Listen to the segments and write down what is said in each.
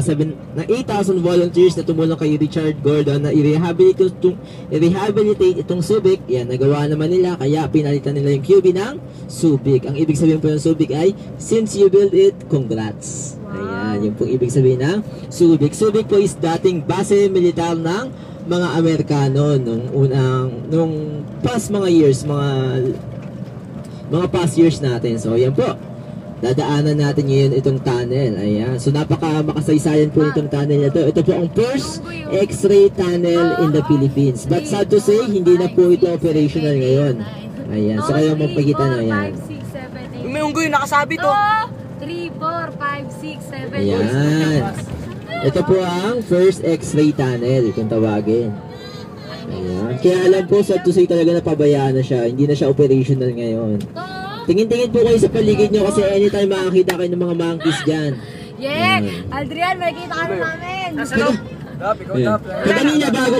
ng 8,000 volunteers na tumulong kay Richard Gordon na i-rehabilitate itong Subic. Yan, nagawa naman nila, kaya pinalitan nila yung QB ng Subic. Ang ibig sabihin po ng Subic ay, since you build it, congrats. Ayan, yung pong ibig sabihin ng Subic. Subic po is dating base militar ng mga Amerikano nung past mga years, mga past years natin. So, yan po. Dadaanan natin ngayon itong tunnel. Ayan. So, makasaysayan po itong tunnel na ito. Ito po ang first X-ray tunnel in the Philippines. But sad to say, hindi na po ito operational ngayon. Ayan. So, kayo magpakita na. Ayan. May unggoy nakasabi to. 3, 4, 5, 6, 7. Ayan. Ito po ang first X-ray tunnel, kung tawagin. Ayan. Kaya alam po, sad to say talaga na pabayaan na siya. Hindi na siya operational ngayon. Tingin-tingin po kayo sa paligid nyo kasi anytime makakita kayo ng mga monkeys dyan. Yeah! Adrian, makikita ka na namin! Nasa loob. Kaganina bago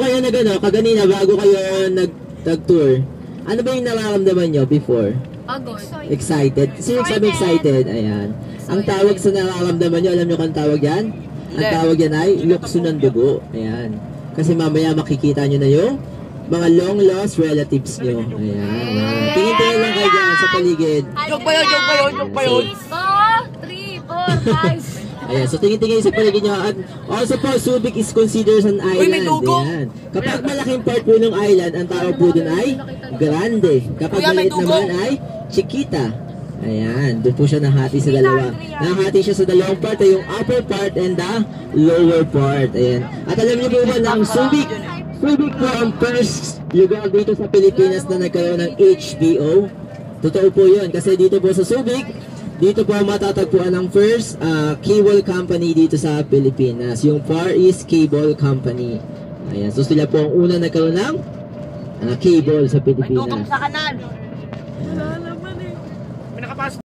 kayo nag-tour, ano ba yung nararamdaman nyo before? Pagod. Excited? Sino sabi excited? Ayan. Ang tawag sa nararamdaman nyo, alam nyo kung tawag yan? Ang tawag yan ay lukso ng dugo. Ayan. Kasi mamaya makikita nyo na yung mga long lost relatives nyo. Ayan. Tingin-tingin lang kayo dyan sa paligid. Joke pa yun. 4, 3, 4, 5. Ayan, so tingin-tingin sa paligid nyo. At also po, Subic is considered an island. Ayan. Kapag malaking part po ng island, ang tawag po dun ay grande. Kapag maliit naman ay chiquita. Ayan, doon po siya nahati sa dalawa. Nahati siya sa dalawang part, yung upper part and the lower part. Ayan. At alam niyo po ba na ang Subic po ang first lugar dito sa Pilipinas na nagkaroon ng HBO. Totoo po yun. Kasi dito po sa Subic, dito po matatagpuan ang first cable company dito sa Pilipinas. Yung Far East Cable Company. Ayan. So sila po ang una nagkaroon ng cable sa Pilipinas. May tutong sa kanal. Wala naman eh. May nakapasok.